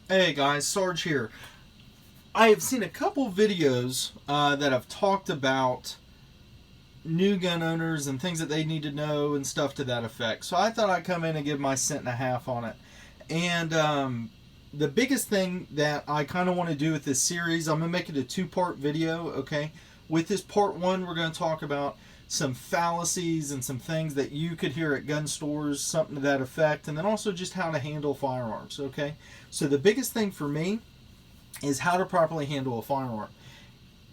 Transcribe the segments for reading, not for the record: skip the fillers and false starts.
Hey guys, Sarge here. I have seen a couple videos that have talked about new gun owners and things that they need to know and stuff to that effect. So I thought I'd come in and give my cent and a half on it. And the biggest thing that I kind of want to do with this series, I'm going to make it a two-part video, okay? With this part one, we're going to talk about some fallacies and some things that you could hear at gun stores, something to that effect, and then also just how to handle firearms, okay? So the biggest thing for me is how to properly handle a firearm.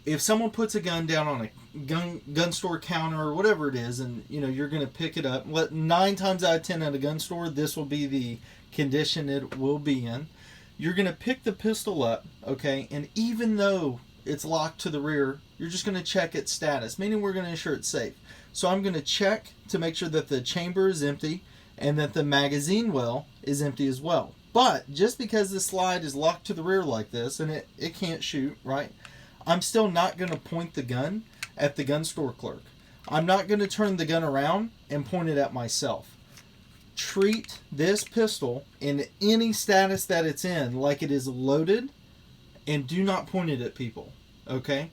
If someone puts a gun down on a gun store counter or whatever it is, and you're going to pick it up, 9 times out of 10 at a gun store, this will be the condition it will be in. You're going to pick the pistol up, okay, and even though it's locked to the rear, you're just going to check its status, meaning we're going to ensure it's safe. So I'm going to check to make sure that the chamber is empty and that the magazine well is empty as well. But just because the slide is locked to the rear like this and it can't shoot, right, I'm still not going to point the gun at the gun store clerk. I'm not going to turn the gun around and point it at myself. Treat this pistol in any status that it's in like it is loaded, and do not point it at people, okay?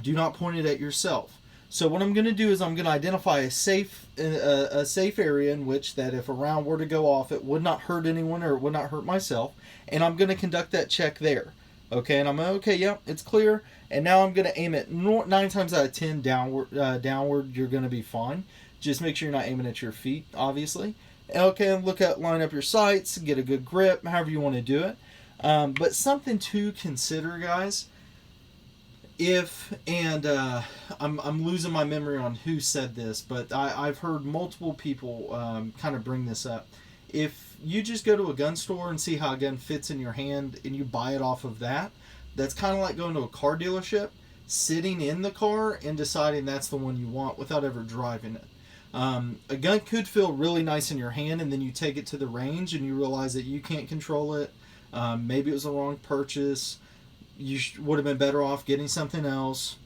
Do not point it at yourself. So what I'm going to do is I'm going to identify a safe area in which that if a round were to go off, it would not hurt anyone or it would not hurt myself, and I'm going to conduct that check there, okay? And I'm okay, yep, it's clear. And now I'm going to aim it 9 times out of 10 downward. You're going to be fine. Just make sure you're not aiming at your feet, obviously. Okay, line up your sights, get a good grip, however you want to do it. But something to consider, guys. I'm losing my memory on who said this, but I've heard multiple people kind of bring this up. If you just go to a gun store and see how a gun fits in your hand and you buy it off of that, that's kind of like going to a car dealership, sitting in the car and deciding that's the one you want without ever driving it. A gun could feel really nice in your hand, and then you take it to the range and you realize that you can't control it. Maybe it was the wrong purchase. You would have been better off getting something else.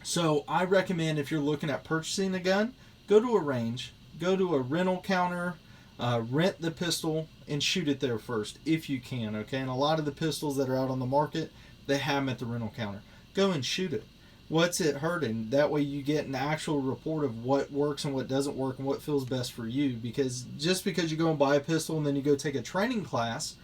So I recommend, if you're looking at purchasing a gun, go to a range, go to a rental counter, rent the pistol, and shoot it there first if you can, okay? And a lot of the pistols that are out on the market, they have them at the rental counter. Go and shoot it. What's it hurting? That way you get an actual report of what works and what doesn't work and what feels best for you. Because just because you go and buy a pistol and then you go take a training class,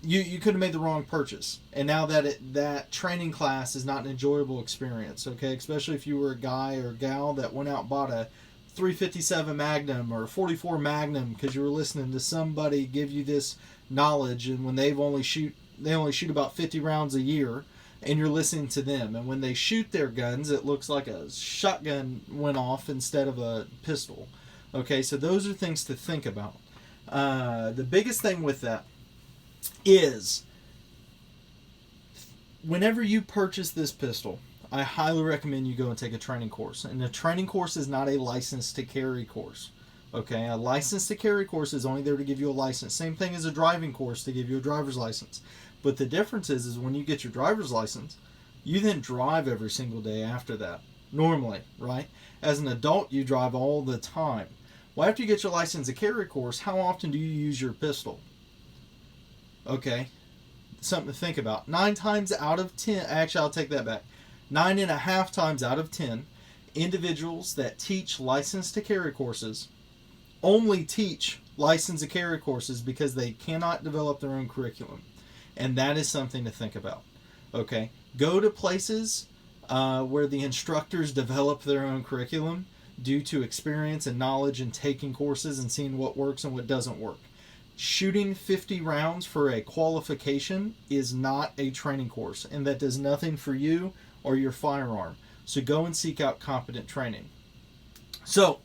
you could have made the wrong purchase, and now that training class is not an enjoyable experience, okay? Especially if you were a guy or gal that went out and bought a 357 Magnum or a 44 Magnum because you were listening to somebody give you this knowledge, and when they only shoot about 50 rounds a year, and you're listening to them, and when they shoot their guns, it looks like a shotgun went off instead of a pistol. Okay, so those are things to think about. The biggest thing with that is, whenever you purchase this pistol, I highly recommend you go and take a training course. And the training course is not a license to carry course. Okay, a license to carry course is only there to give you a license. Same thing as a driving course to give you a driver's license. But the difference is when you get your driver's license, you then drive every single day after that. Normally, right? As an adult, you drive all the time. Well, after you get your license to carry course, how often do you use your pistol? Okay, something to think about. 9 times out of 10, actually I'll take that back. 9.5 times out of 10, individuals that teach license to carry courses only teach license to carry courses because they cannot develop their own curriculum. And that is something to think about. Okay, go to places where the instructors develop their own curriculum due to experience and knowledge and taking courses and seeing what works and what doesn't work. Shooting 50 rounds for a qualification is not a training course, and that does nothing for you or your firearm. So go and seek out competent training. So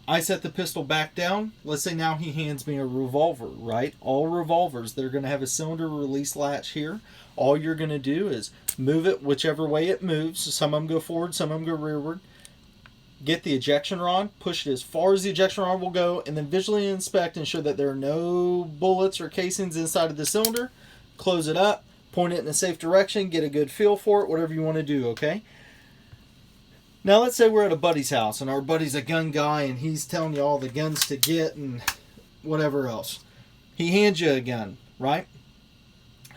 I set the pistol back down. Let's say now he hands me a revolver, right? All revolvers, they're going to have a cylinder release latch here. All you're going to do is move it whichever way it moves. Some of them go forward, some of them go rearward. Get the ejection rod, push it as far as the ejection rod will go, and then visually inspect and ensure that there are no bullets or casings inside of the cylinder. Close it up, point it in a safe direction, get a good feel for it, whatever you want to do, okay? Now let's say we're at a buddy's house, and our buddy's a gun guy, and he's telling you all the guns to get and whatever else. He hands you a gun, right?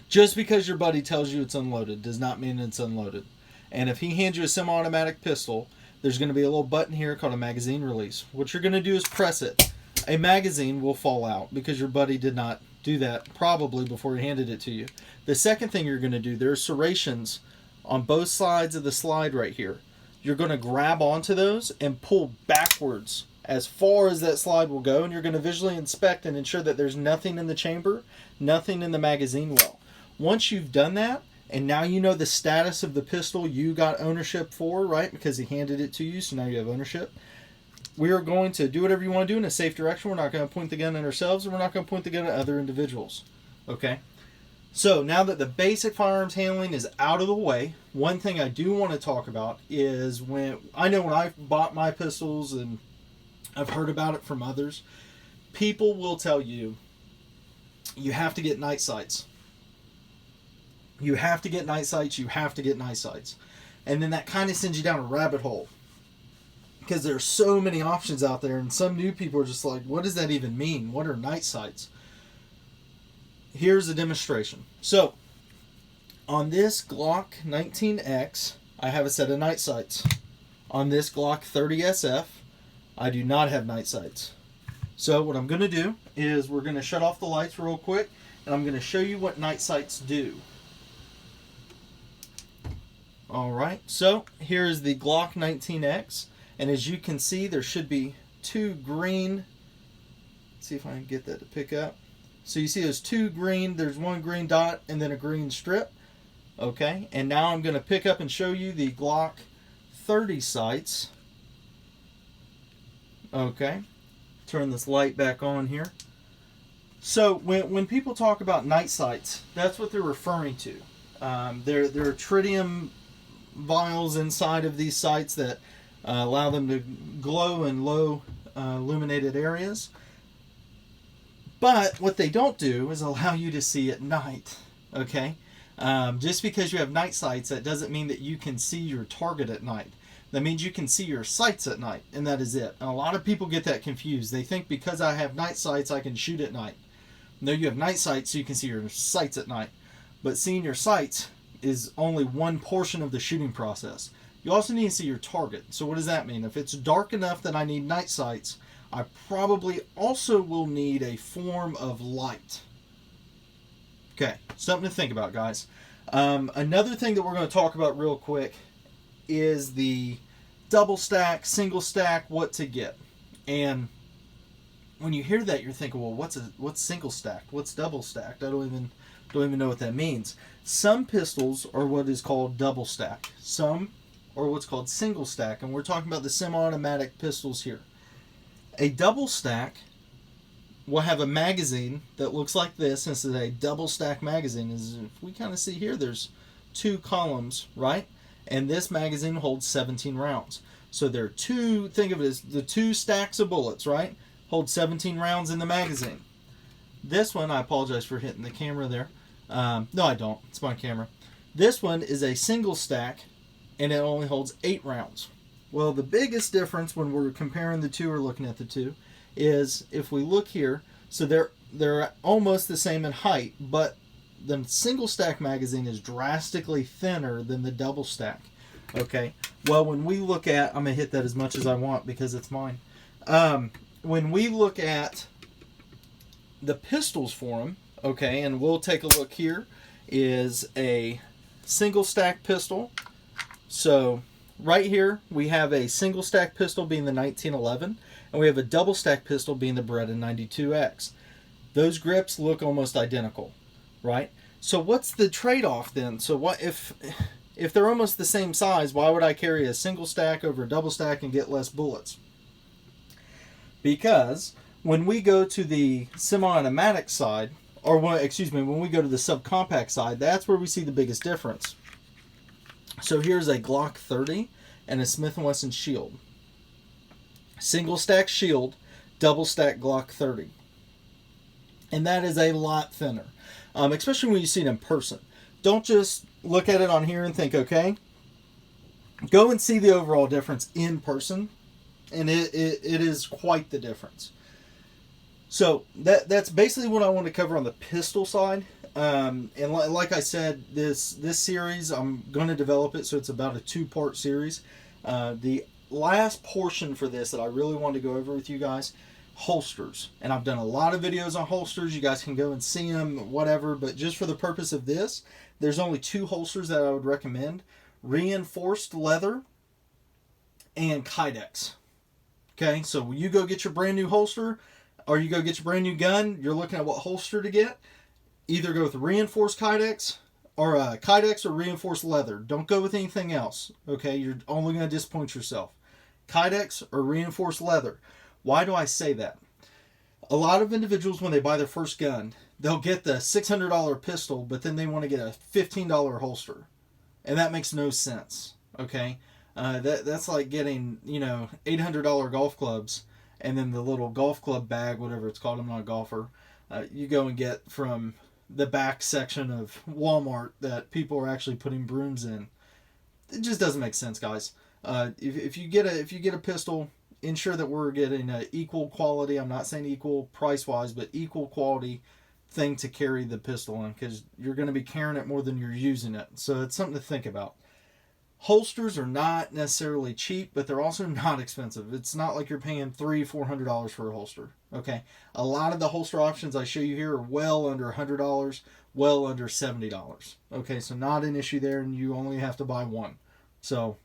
Just because your buddy tells you it's unloaded does not mean it's unloaded. And if he hands you a semi-automatic pistol, there's going to be a little button here called a magazine release. What you're going to do is press it. A magazine will fall out because your buddy did not do that probably before he handed it to you. The second thing you're going to do, there are serrations on both sides of the slide right here. You're going to grab onto those and pull backwards as far as that slide will go, and you're going to visually inspect and ensure that there's nothing in the chamber, nothing in the magazine well. Once you've done that, and now you know the status of the pistol you got ownership for, right? Because he handed it to you, so now you have ownership. We are going to do whatever you want to do in a safe direction. We're not going to point the gun at ourselves, and we're not going to point the gun at other individuals. Okay? So now that the basic firearms handling is out of the way, one thing I do want to talk about is when I bought my pistols, and I've heard about it from others, people will tell you, you have to get night sights. You have to get night sights. You have to get night sights. And then that kind of sends you down a rabbit hole. Because there are so many options out there, and some new people are just like, what does that even mean? What are night sights? Here's a demonstration. So, on this Glock 19x, I have a set of night sights. On this Glock 30 SF, I do not have night sights. So what I'm going to do is we're going to shut off the lights real quick, and I'm going to show you what night sights do. Alright, so here is the Glock 19x. And as you can see, there should be two green. Let's see if I can get that to pick up. So you see there's two green, there's one green dot and then a green strip. Okay, and now I'm going to pick up and show you the Glock 30 sights. Okay, turn this light back on here. So when people talk about night sights, that's what they're referring to. There are tritium vials inside of these sights that allow them to glow in low illuminated areas. But what they don't do is allow you to see at night. Okay? Just because you have night sights, that doesn't mean that you can see your target at night. That means you can see your sights at night, and that is it. And a lot of people get that confused. They think because I have night sights, I can shoot at night. No, you have night sights so you can see your sights at night. But seeing your sights is only one portion of the shooting process. You also need to see your target. So what does that mean? If it's dark enough that I need night sights, I probably also will need a form of light. Okay, something to think about, guys. Another thing that we're going to talk about real quick is the double stack, single stack, what to get. And when you hear that, you're thinking, well, what's single stacked? What's double stacked? I don't even know what that means. Some pistols are what is called double stack. Some are what's called single stack, and we're talking about the semi-automatic pistols here. A double stack will have a magazine that looks like this. This is a double stack magazine. As if we kind of see here, there's two columns, right? And this magazine holds 17 rounds. So there are two, think of it as the two stacks of bullets, right? Hold 17 rounds in the magazine. This one, I apologize for hitting the camera there. No, I don't. It's my camera. This one is a single stack, and it only holds 8 rounds. Well, the biggest difference when we're comparing the two or looking at the two is if we look here, so they're almost the same in height, but the single stack magazine is drastically thinner than the double stack. Okay, well, when we look at, I'm going to hit that as much as I want because it's mine. When we look at the pistols for them, okay, and we'll take a look here, is a single stack pistol. So right here we have a single stack pistol being the 1911, and we have a double stack pistol being the Beretta 92x. Those grips look almost identical, right? So what's the trade-off then? So what if they're almost the same size, why would I carry a single stack over a double stack and get less bullets? Because when we go to the semi-automatic side, or when we go to the subcompact side, that's where we see the biggest difference. So here's a Glock 30 and a Smith & Wesson Shield. Single stack Shield, double stack Glock 30. And that is a lot thinner, especially when you see it in person. Don't just look at it on here and think, okay. Go and see the overall difference in person, and it is quite the difference. So that's basically what I want to cover on the pistol side. And like I said, this series, I'm going to develop it, so it's about a 2-part series. The last portion for this that I really want to go over with you guys, holsters. And I've done a lot of videos on holsters. You guys can go and see them, whatever. But just for the purpose of this, there's only 2 holsters that I would recommend. Reinforced leather and Kydex. Okay, so when you go get your brand new holster, or you go get your brand new gun, you're looking at what holster to get. Either go with reinforced Kydex or Kydex or reinforced leather. Don't go with anything else. Okay, you're only going to disappoint yourself. Kydex or reinforced leather. Why do I say that? A lot of individuals, when they buy their first gun, they'll get the $600 pistol, but then they want to get a $15 holster. And that makes no sense. Okay, that's like getting, $800 golf clubs, and then the little golf club bag, whatever it's called. I'm not a golfer. You go and get from the back section of Walmart that people are actually putting brooms in. It just doesn't make sense, guys. If you get a pistol, ensure that we're getting an equal quality. I'm not saying equal price wise, but equal quality thing to carry the pistol in, because you're going to be carrying it more than you're using it. So it's something to think about. Holsters are not necessarily cheap, but they're also not expensive. It's not like you're paying $300-$400 for a holster. Okay, a lot of the holster options I show you here are well under $100, well under $70. Okay, so not an issue there, and you only have to buy one. So,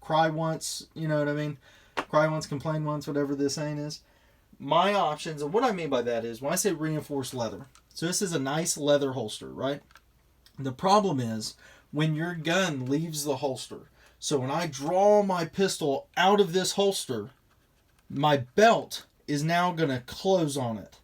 cry once, you know what I mean? Cry once, complain once, whatever this saying is. My options, and what I mean by that is, when I say reinforced leather, so this is a nice leather holster, right? The problem is, when your gun leaves the holster, so when I draw my pistol out of this holster, my belt is now going to close on it,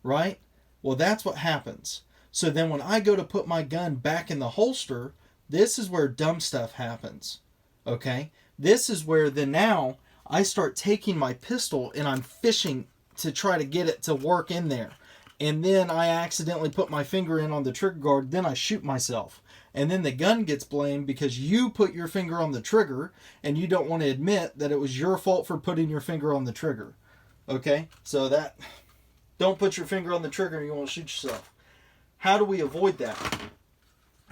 right? Well, that's what happens. So then when I go to put my gun back in the holster, this is where dumb stuff happens, okay? This is where then now I start taking my pistol and I'm fishing to try to get it to work in there. And then I accidentally put my finger in on the trigger guard, then I shoot myself. And then the gun gets blamed because you put your finger on the trigger and you don't want to admit that it was your fault for putting your finger on the trigger. Okay? So don't put your finger on the trigger and you want to shoot yourself. How do we avoid that?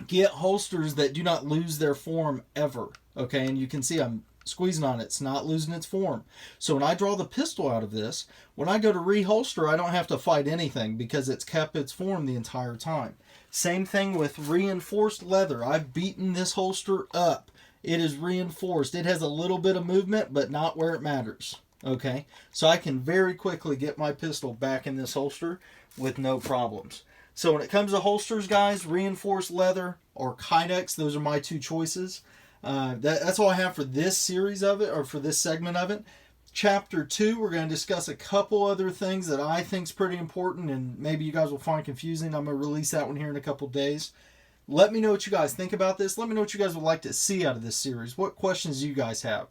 Get holsters that do not lose their form ever. Okay? And you can see I'm squeezing on it. It's not losing its form. So when I draw the pistol out of this, when I go to reholster, I don't have to fight anything because it's kept its form the entire time. Same thing with reinforced leather. I've beaten this holster up. It is reinforced. It has a little bit of movement, but not where it matters. Okay? So I can very quickly get my pistol back in this holster with no problems. So when it comes to holsters, guys, reinforced leather or Kydex, those are my 2 choices. That's all I have for this series of it, or for this segment of it. Chapter 2, we're going to discuss a couple other things that I think is pretty important and maybe you guys will find confusing. I'm going to release that one here in a couple days. Let me know what you guys think about this. Let me know what you guys would like to see out of this series. What questions do you guys have?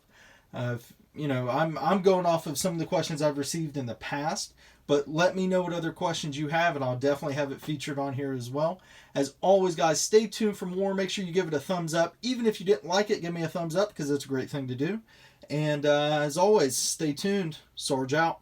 I'm going off of some of the questions I've received in the past, but let me know what other questions you have, and I'll definitely have it featured on here as well. As always, guys, stay tuned for more. Make sure you give it a thumbs up. Even if you didn't like it, give me a thumbs up because it's a great thing to do. And as always, stay tuned. Sarge out.